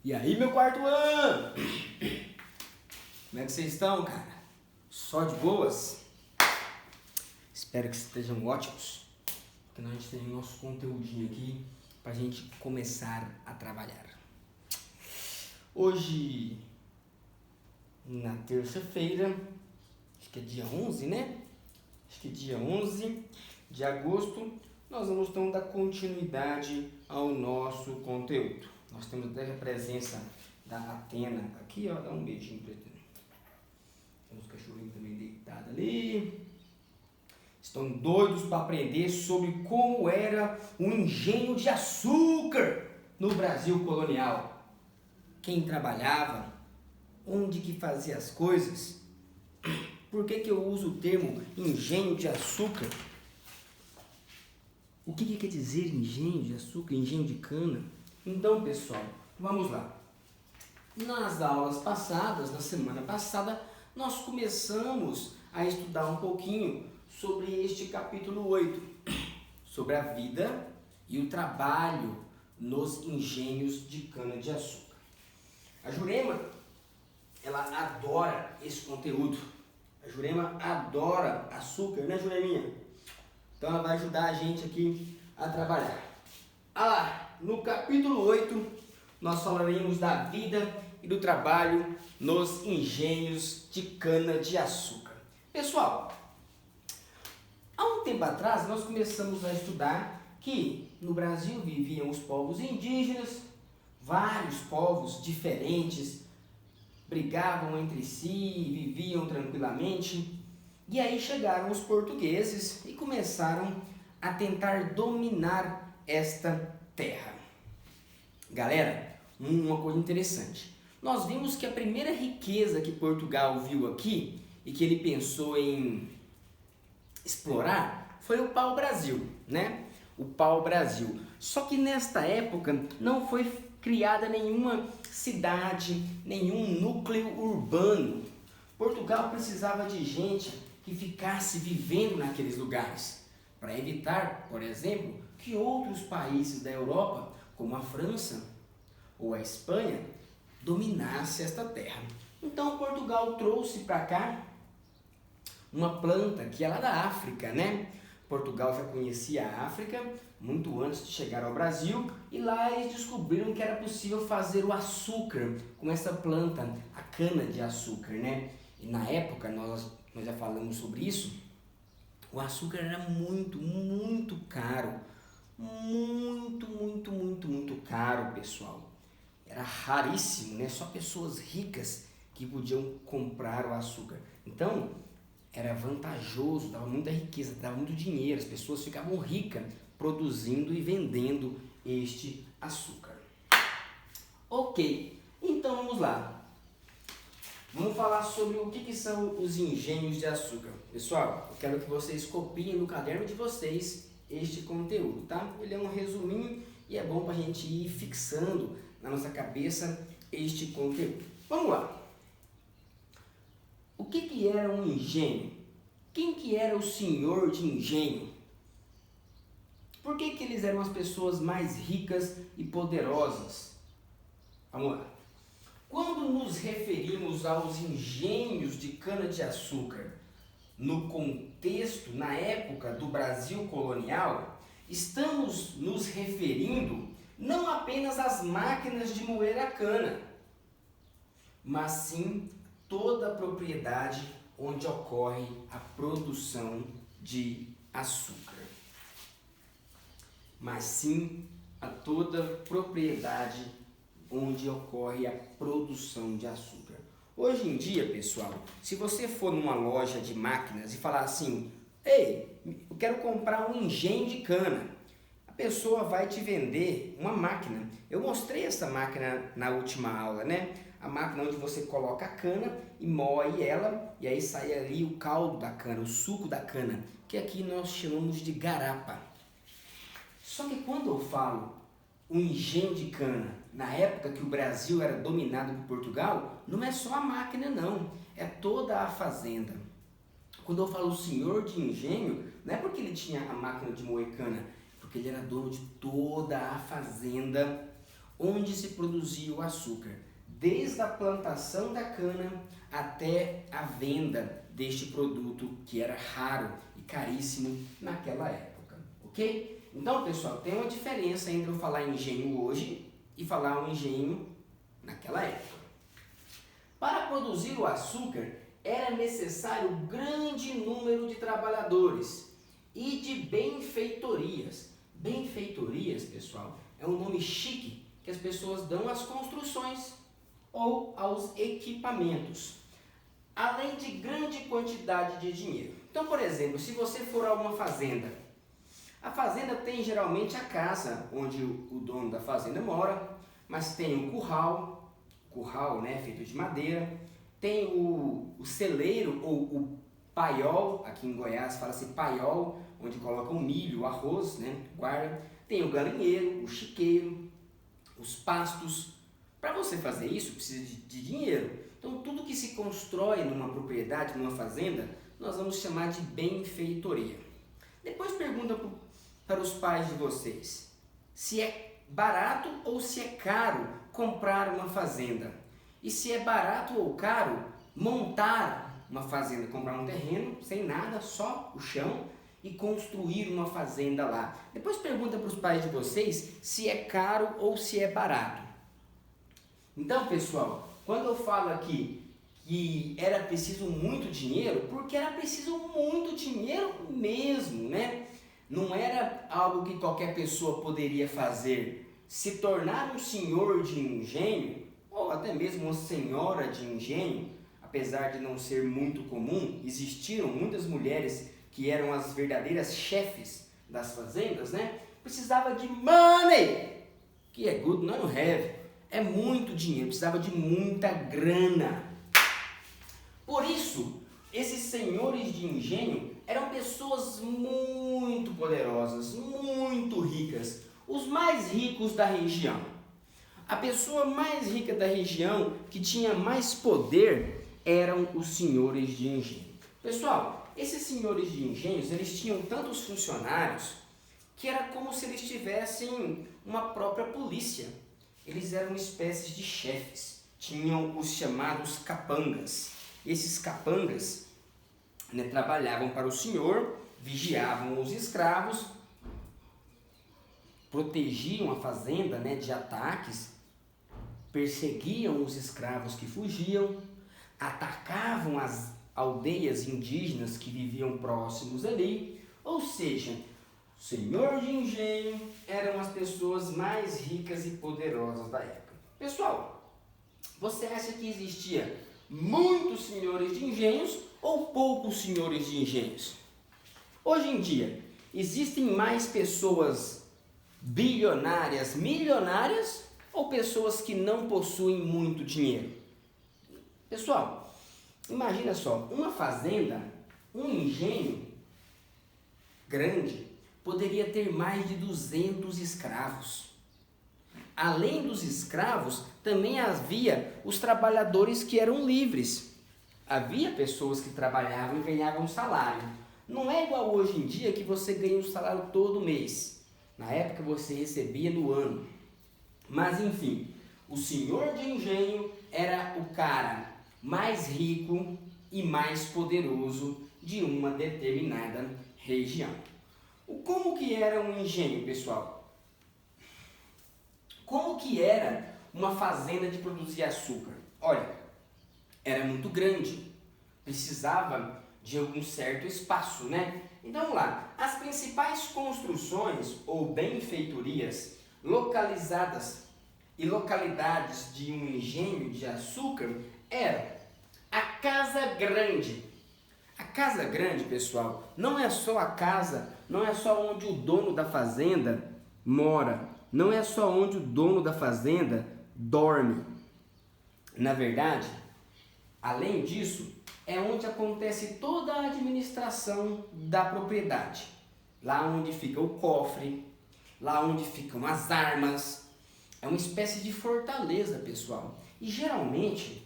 E aí, meu quarto ano? Como é que vocês estão, cara? Só de boas? Espero que estejam ótimos, porque nós temos nosso conteúdinho aqui pra gente começar a trabalhar. Hoje, na terça-feira, acho que é dia 11, né? Acho que é dia 11 de agosto, nós vamos então dar continuidade ao nosso conteúdo. Nós temos até a presença da Atena aqui, ó, dá um beijinho pra ele. Tem uns cachorrinhos também deitados ali. Estão doidos para aprender sobre como era o engenho de açúcar no Brasil colonial. Quem trabalhava, onde que fazia as coisas. Por que eu uso o termo engenho de açúcar? O que quer dizer engenho de açúcar, engenho de cana? Então, pessoal, vamos lá. Nas aulas passadas, na semana passada, nós começamos a estudar um pouquinho sobre este capítulo 8, sobre a vida e o trabalho nos engenhos de cana-de-açúcar. A Jurema, ela adora esse conteúdo. A Jurema adora açúcar, né, Jureminha? Então ela vai ajudar a gente aqui a trabalhar. No capítulo 8, nós falaremos da vida e do trabalho nos engenhos de cana-de-açúcar. Pessoal, há um tempo atrás nós começamos a estudar que no Brasil viviam os povos indígenas, vários povos diferentes, brigavam entre si, viviam tranquilamente. E aí chegaram os portugueses e começaram a tentar dominar esta terra. Galera, uma coisa interessante. Nós vimos que a primeira riqueza que Portugal viu aqui e que ele pensou em explorar foi o pau-brasil, né? O pau-brasil. Só que nesta época não foi criada nenhuma cidade, nenhum núcleo urbano. Portugal precisava de gente que ficasse vivendo naqueles lugares, para evitar, por exemplo, que outros países da Europa, como a França ou a Espanha, dominassem esta terra. Então Portugal trouxe para cá uma planta que é lá da África, né? Portugal já conhecia a África muito antes de chegar ao Brasil e lá eles descobriram que era possível fazer o açúcar com essa planta, a cana-de-açúcar, né? E na época, nós já falamos sobre isso, o açúcar era muito caro. Muito caro, pessoal. Era raríssimo, né? Só pessoas ricas que podiam comprar o açúcar. Então, era vantajoso, dava muita riqueza, dava muito dinheiro. As pessoas ficavam ricas produzindo e vendendo este açúcar. Ok, então vamos lá. Vamos falar sobre o que são os engenhos de açúcar. Pessoal, eu quero que vocês copiem no caderno de vocês este conteúdo, tá? Ele é um resuminho e é bom para a gente ir fixando na nossa cabeça este conteúdo. Vamos lá. O que era um engenho? Quem que era o senhor de engenho? Por que eles eram as pessoas mais ricas e poderosas? Vamos lá. Quando nos referimos aos engenhos de cana-de-açúcar no contexto, na época do Brasil colonial, estamos nos referindo não apenas às máquinas de moer a cana, mas sim toda a propriedade onde ocorre a produção de açúcar. Mas sim a toda propriedade onde ocorre a produção de açúcar. Hoje em dia, pessoal, se você for numa loja de máquinas e falar assim, ei, eu quero comprar um engenho de cana, a pessoa vai te vender uma máquina. Eu mostrei essa máquina na última aula, né? A máquina onde você coloca a cana e moe ela, e aí sai ali o caldo da cana, o suco da cana, que aqui nós chamamos de garapa. Só que quando eu falo um engenho de cana, na época que o Brasil era dominado por Portugal, não é só a máquina não, é toda a fazenda. Quando eu falo senhor de engenho, não é porque ele tinha a máquina de moer cana, porque ele era dono de toda a fazenda onde se produzia o açúcar, desde a plantação da cana até a venda deste produto que era raro e caríssimo naquela época, ok? Então, pessoal, tem uma diferença entre eu falar engenho hoje e falar um engenho naquela época. Para produzir o açúcar, era necessário grande número de trabalhadores e de benfeitorias. Benfeitorias, pessoal, é um nome chique que as pessoas dão às construções ou aos equipamentos, além de grande quantidade de dinheiro. Então, por exemplo, se você for a uma fazenda, a fazenda tem geralmente a casa onde o dono da fazenda mora, mas tem o curral, né, feito de madeira, tem o celeiro ou o paiol, aqui em Goiás fala-se paiol, onde coloca o milho, o arroz, né, guarda, tem o galinheiro, o chiqueiro, os pastos. Para você fazer isso, precisa de dinheiro. Então, tudo que se constrói numa propriedade, numa fazenda, nós vamos chamar de benfeitoria. Depois pergunta para os pais de vocês se é barato ou se é caro comprar uma fazenda. E se é barato ou caro montar uma fazenda, comprar um terreno sem nada, só o chão, e construir uma fazenda lá. Depois pergunta para os pais de vocês se é caro ou se é barato. Então, pessoal, quando eu falo aqui que era preciso muito dinheiro, porque era preciso muito dinheiro mesmo, né? Não era algo que qualquer pessoa poderia fazer. Se tornar um senhor de engenho, ou até mesmo uma senhora de engenho, apesar de não ser muito comum, existiram muitas mulheres que eram as verdadeiras chefes das fazendas, né? Precisava de money, que é good, não have. É muito dinheiro, precisava de muita grana. Por isso, esses senhores de engenho eram pessoas muito poderosas, muito ricas, os mais ricos da região. A pessoa mais rica da região, que tinha mais poder, eram os senhores de engenho. Pessoal, esses senhores de engenhos, eles tinham tantos funcionários que era como se eles tivessem uma própria polícia. Eles eram espécies de chefes, tinham os chamados capangas. Esses capangas, né, trabalhavam para o senhor, vigiavam os escravos, protegiam a fazenda, né, de ataques, perseguiam os escravos que fugiam, atacavam as aldeias indígenas que viviam próximos ali, ou seja, o senhor de engenho eram as pessoas mais ricas e poderosas da época. Pessoal, você acha que existia muitos senhores de engenhos ou poucos senhores de engenhos? Hoje em dia, existem mais pessoas bilionárias, milionárias ou pessoas que não possuem muito dinheiro? Pessoal, imagina só, uma fazenda, um engenho grande, poderia ter mais de 200 escravos. Além dos escravos, também havia os trabalhadores que eram livres. Havia pessoas que trabalhavam e ganhavam um salário. Não é igual hoje em dia que você ganha um salário todo mês. Na época você recebia no ano. Mas enfim, o senhor de engenho era o cara mais rico e mais poderoso de uma determinada região. Como que era um engenho, pessoal? Como que era uma fazenda de produzir açúcar? Olha, era muito grande, precisava de algum certo espaço, né? Então vamos lá, as principais construções ou benfeitorias localizadas e localidades de um engenho de açúcar eram a Casa Grande. A Casa Grande, pessoal, não é só a casa, não é só onde o dono da fazenda mora, não é só onde o dono da fazenda dorme. Na verdade, além disso, é onde acontece toda a administração da propriedade. Lá onde fica o cofre, lá onde ficam as armas. É uma espécie de fortaleza, pessoal. E geralmente,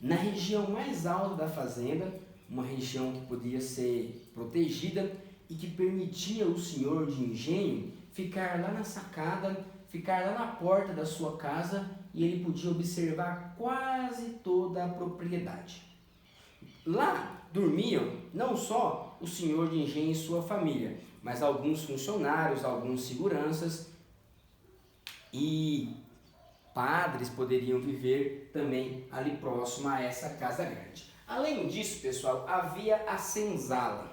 na região mais alta da fazenda, uma região que podia ser protegida e que permitia o senhor de engenho ficar lá na sacada ficar lá na porta da sua casa e ele podia observar quase toda a propriedade. Lá dormiam não só o senhor de engenho e sua família, mas alguns funcionários, alguns seguranças e padres poderiam viver também ali próximo a essa casa grande. Além disso, pessoal, havia a senzala.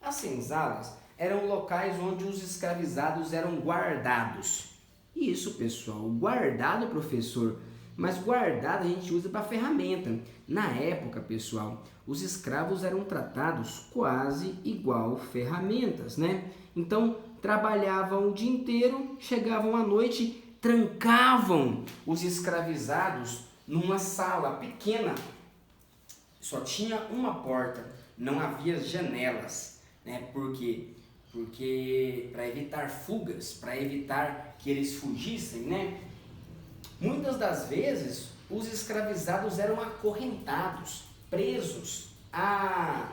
As senzalas eram locais onde os escravizados eram guardados. Isso, pessoal, guardado, professor, mas guardado a gente usa para ferramenta. Na época, pessoal, os escravos eram tratados quase igual ferramentas, né? Então, trabalhavam o dia inteiro, chegavam à noite, trancavam os escravizados numa sala pequena. Só tinha uma porta, não havia janelas, né? Por quê? Porque para evitar fugas, para evitar que eles fugissem, né? Muitas das vezes os escravizados eram acorrentados, presos a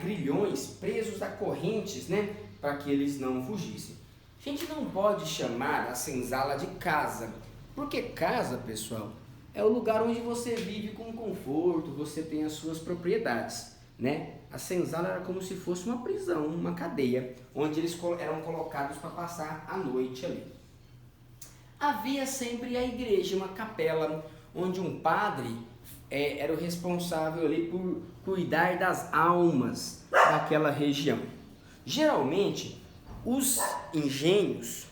grilhões, presos a correntes, né? Para que eles não fugissem. A gente não pode chamar a senzala de casa, porque casa, pessoal, é o lugar onde você vive com conforto, você tem as suas propriedades, né? A senzala era como se fosse uma prisão, uma cadeia, onde eles eram colocados para passar a noite ali. Havia sempre a igreja, uma capela, onde um padre era o responsável ali por cuidar das almas daquela região. Geralmente, os engenhos,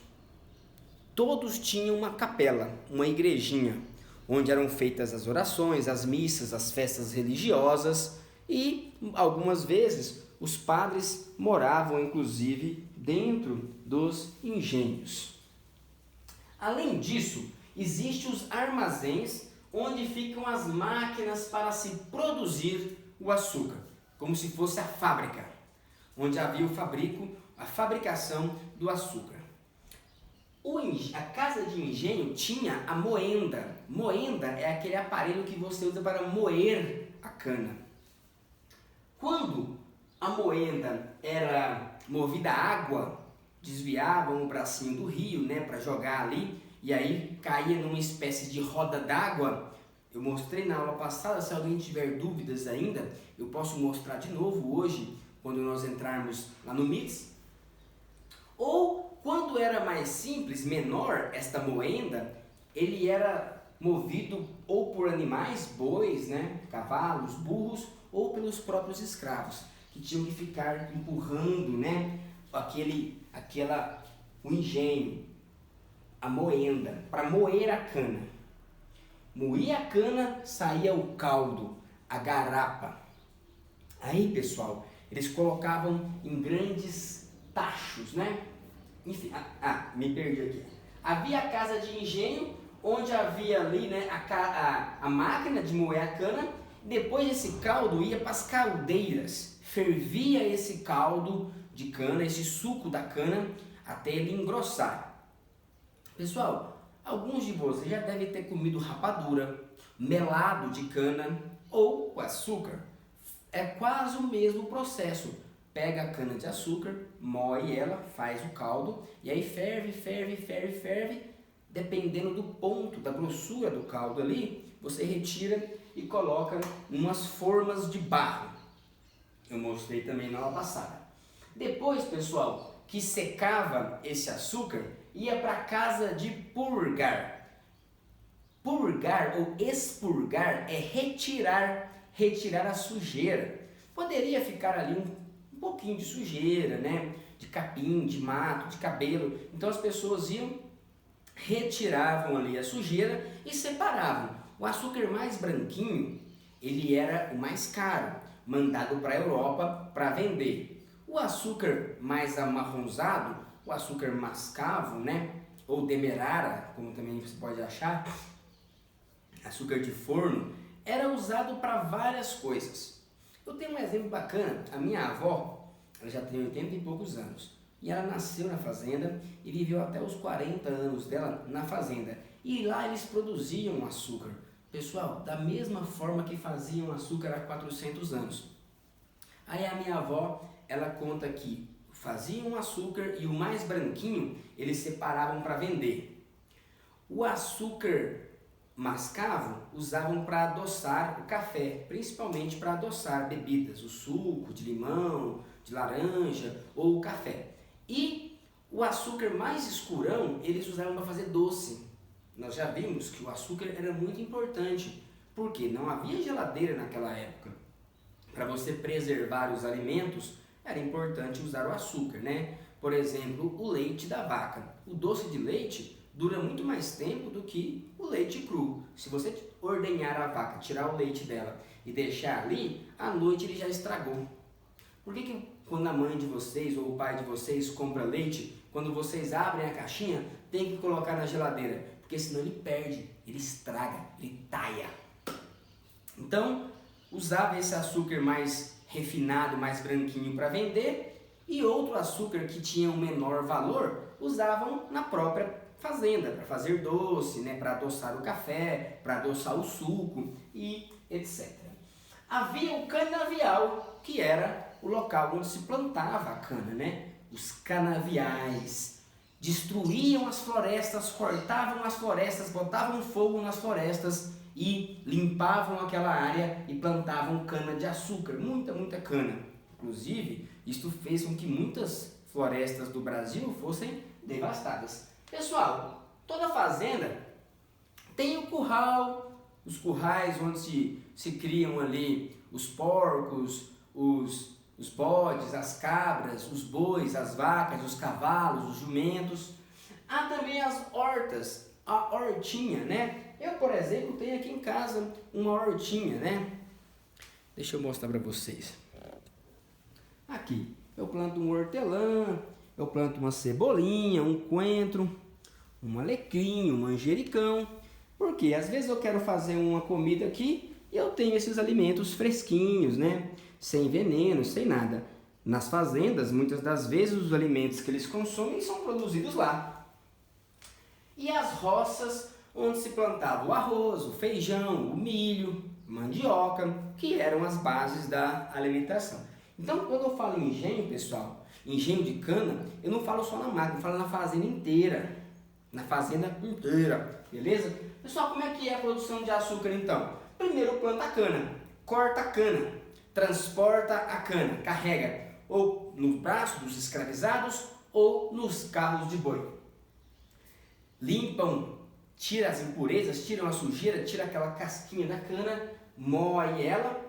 todos tinham uma capela, uma igrejinha, onde eram feitas as orações, as missas, as festas religiosas e algumas vezes os padres moravam inclusive dentro dos engenhos. Além disso, existem os armazéns onde ficam as máquinas para se produzir o açúcar, como se fosse a fábrica, onde havia a fabricação do açúcar. A casa de engenho tinha a moenda. Moenda é aquele aparelho que você usa para moer a cana. Quando a moenda era movida a água, desviavam um bracinho do rio, né, para jogar ali, e aí caía numa espécie de roda d'água. Eu mostrei na aula passada, se alguém tiver dúvidas ainda, eu posso mostrar de novo hoje, quando nós entrarmos lá no MITS. Ou, quando era mais simples, menor, esta moenda, ele era movido ou por animais, bois, né, cavalos, burros, ou pelos próprios escravos, que tinham que ficar empurrando, né, o engenho, a moenda, para moer a cana. Moía a cana, saía o caldo, a garapa. Aí, pessoal, eles colocavam em grandes tachos, né? Enfim, me perdi aqui. Havia a casa de engenho, onde havia ali, né, a máquina de moer a cana. Depois esse caldo ia para as caldeiras, fervia esse caldo de cana, esse suco da cana, até ele engrossar. Pessoal, alguns de vocês já devem ter comido rapadura, melado de cana ou o açúcar. É quase o mesmo processo. Pega a cana de açúcar, moe ela, faz o caldo e aí ferve. Dependendo do ponto, da grossura do caldo ali, você retira e coloca em umas formas de barro. Eu mostrei também na aula passada. Depois, pessoal, que secava esse açúcar, ia para a casa de purgar. Purgar ou expurgar é retirar a sujeira. Poderia ficar ali um pouquinho de sujeira, né? De capim, de mato, de cabelo. Então as pessoas retiravam ali a sujeira e separavam. O açúcar mais branquinho, ele era o mais caro, mandado para a Europa para vender. O açúcar mais amarronzado, o açúcar mascavo, né? Ou demerara, como também você pode achar, açúcar de forno, era usado para várias coisas. Eu tenho um exemplo bacana. A minha avó, ela já tem 80 e poucos anos, e ela nasceu na fazenda e viveu até os 40 anos dela na fazenda. E lá eles produziam açúcar. Pessoal, da mesma forma que faziam açúcar há 400 anos. Aí a minha avó, ela conta que faziam o açúcar e o mais branquinho eles separavam para vender. O açúcar mascavo usavam para adoçar o café, principalmente para adoçar bebidas, o suco de limão, de laranja ou o café. E o açúcar mais escurão eles usavam para fazer doce. Nós já vimos que o açúcar era muito importante, porque não havia geladeira naquela época. Para você preservar os alimentos, era importante usar o açúcar, né? Por exemplo, o leite da vaca. O doce de leite dura muito mais tempo do que o leite cru. Se você ordenhar a vaca, tirar o leite dela e deixar ali, à noite ele já estragou. Por que quando a mãe de vocês ou o pai de vocês compra leite, quando vocês abrem a caixinha, tem que colocar na geladeira? Porque senão ele perde, ele estraga, ele taia. Então, usava esse açúcar mais refinado, mais branquinho para vender, e outro açúcar que tinha um menor valor, usavam na própria fazenda, para fazer doce, né, para adoçar o café, para adoçar o suco e etc. Havia o canavial, que era o local onde se plantava a cana, né? Os canaviais destruíam as florestas, cortavam as florestas, botavam fogo nas florestas e limpavam aquela área e plantavam cana de açúcar, muita cana. Inclusive, isto fez com que muitas florestas do Brasil fossem devastadas. Pessoal, toda fazenda tem o curral, os currais onde se criam ali os porcos, os bodes, as cabras, os bois, as vacas, os cavalos, os jumentos. Há também as hortas, a hortinha, né? Eu, por exemplo, tenho aqui em casa uma hortinha, né? Deixa eu mostrar para vocês. Aqui, eu planto um hortelã, eu planto uma cebolinha, um coentro, um alecrim, um manjericão. Porque às vezes eu quero fazer uma comida aqui e eu tenho esses alimentos fresquinhos, né? Sem veneno, sem nada. Nas fazendas, muitas das vezes os alimentos que eles consomem são produzidos lá. E as roças onde se plantava o arroz, o feijão, o milho, mandioca, que eram as bases da alimentação. Então, quando eu falo em engenho, pessoal, engenho de cana, eu não falo só na máquina, eu falo na fazenda inteira. Na fazenda inteira, beleza? Pessoal, como é que é a produção de açúcar então? Primeiro planta a cana, corta a cana, transporta a cana, carrega ou no braço dos escravizados ou nos carros de boi. Limpam, tira as impurezas, tiram a sujeira, tira aquela casquinha da cana, moe ela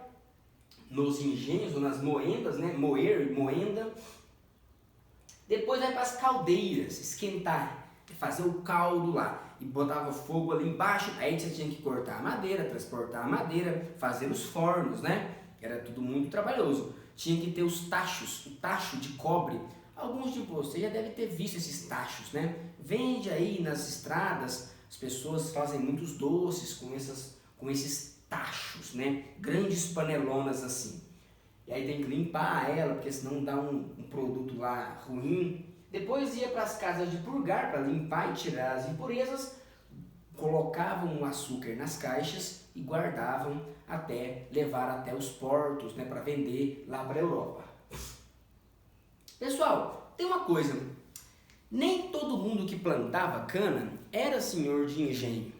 nos engenhos ou nas moendas, né? Moer, moenda. Depois vai para as caldeiras, esquentar, fazer o caldo lá. E botava fogo ali embaixo, aí você tinha que cortar a madeira, transportar a madeira, fazer os fornos, né? Era tudo muito trabalhoso. Tinha que ter os tachos, o tacho de cobre. Alguns de vocês já devem ter visto esses tachos, né? Vende aí nas estradas, as pessoas fazem muitos doces com esses tachos, né? Grandes panelonas assim. E aí tem que limpar ela, porque senão dá um produto lá ruim. Depois ia para as casas de purgar para limpar e tirar as impurezas, colocavam o açúcar nas caixas e guardavam até levar até os portos, né, para vender lá para a Europa. Pessoal, tem uma coisa, nem todo mundo que plantava cana era senhor de engenho.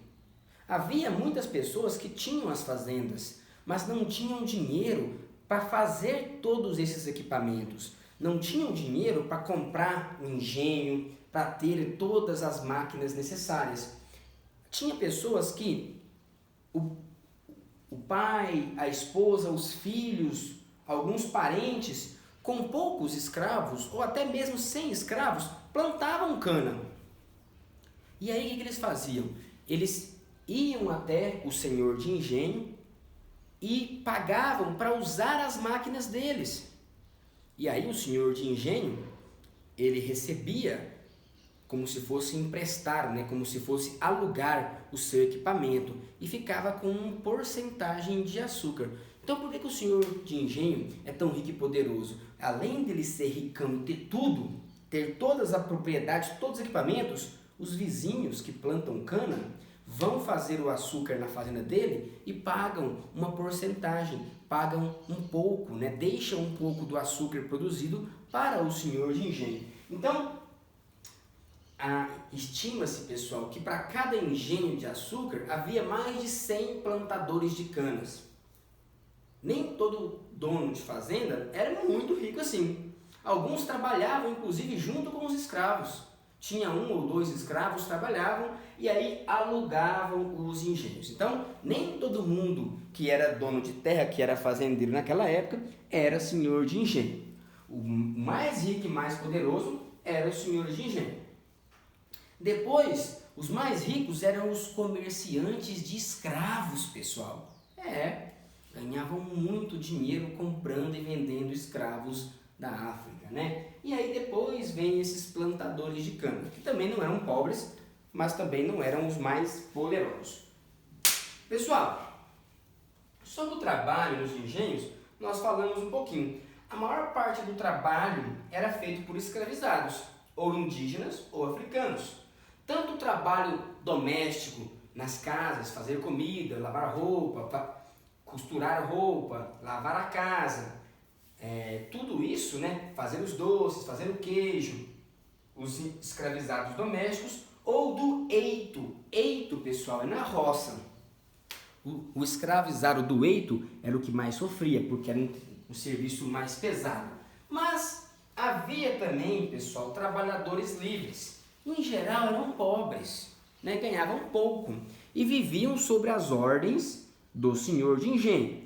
Havia muitas pessoas que tinham as fazendas, mas não tinham dinheiro para fazer todos esses equipamentos. Não tinham dinheiro para comprar um engenho, para ter todas as máquinas necessárias. Tinha pessoas que o pai, a esposa, os filhos, alguns parentes, com poucos escravos, ou até mesmo sem escravos, plantavam cana. E aí o que eles faziam? Eles iam até o senhor de engenho e pagavam para usar as máquinas deles. E aí o senhor de engenho, ele recebia como se fosse emprestar, né? Como se fosse alugar o seu equipamento e ficava com uma porcentagem de açúcar. Então por que o senhor de engenho é tão rico e poderoso? Além dele ser ricão e ter tudo, ter todas as propriedades, todos os equipamentos, os vizinhos que plantam cana vão fazer o açúcar na fazenda dele e pagam uma porcentagem, pagam um pouco, né? Deixam um pouco do açúcar produzido para o senhor de engenho. Então, estima-se, pessoal, que para cada engenho de açúcar havia mais de 100 plantadores de canas. Nem todo dono de fazenda era muito rico assim. Alguns trabalhavam, inclusive, junto com os escravos. Tinha 1 ou 2 escravos que trabalhavam e aí alugavam os engenhos. Então, nem todo mundo que era dono de terra, que era fazendeiro naquela época, era senhor de engenho. O mais rico e mais poderoso era o senhor de engenho. Depois, os mais ricos eram os comerciantes de escravos, pessoal. Ganhavam muito dinheiro comprando e vendendo escravos da África, né? E aí depois vem esses plantadores de cana, que também não eram pobres, mas também não eram os mais poderosos. Pessoal, sobre o trabalho nos engenhos, nós falamos um pouquinho. A maior parte do trabalho era feito por escravizados, ou indígenas ou africanos. Tanto o trabalho doméstico nas casas, fazer comida, lavar roupa, costurar roupa, lavar a casa, tudo isso, né? Fazer os doces, fazer o queijo, os escravizados domésticos, ou do eito. Eito, pessoal, é na roça. O escravizado do eito era o que mais sofria, porque era um serviço mais pesado. Mas havia também, pessoal, trabalhadores livres. Em geral eram pobres, né? Ganhavam pouco e viviam sob as ordens do senhor de engenho.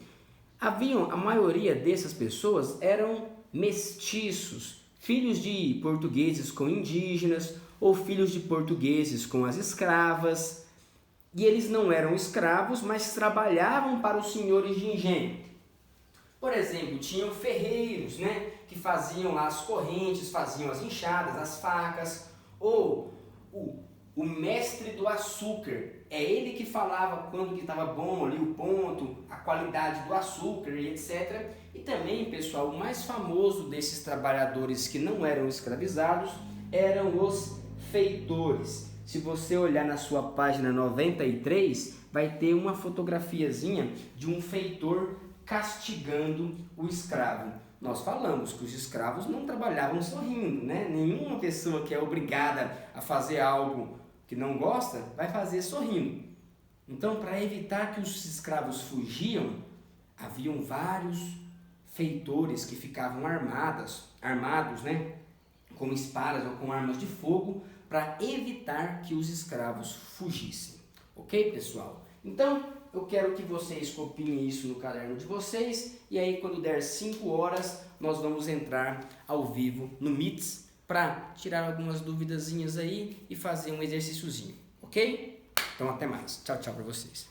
A maioria dessas pessoas eram mestiços, filhos de portugueses com indígenas ou filhos de portugueses com as escravas. E eles não eram escravos, mas trabalhavam para os senhores de engenho. Por exemplo, tinham ferreiros, né, que faziam lá as correntes, faziam as enxadas, as facas, ou o mestre do açúcar, é ele que falava quando que estava bom ali o ponto, a qualidade do açúcar e etc. E também, pessoal, o mais famoso desses trabalhadores que não eram escravizados eram os feitores. Se você olhar na sua página 93, vai ter uma fotografiazinha de um feitor castigando o escravo. Nós falamos que os escravos não trabalhavam sorrindo, né? Nenhuma pessoa que é obrigada a fazer algo que não gosta vai fazer sorrindo. Então, para evitar que os escravos fugiam, haviam vários feitores que ficavam armados, né? Com espadas ou com armas de fogo, para evitar que os escravos fugissem. Ok, pessoal? Então, eu quero que vocês copiem isso no caderno de vocês e aí quando der 5 horas nós vamos entrar ao vivo no Meets para tirar algumas duvidazinhas aí e fazer um exercíciozinho, ok? Então até mais. Tchau, tchau para vocês.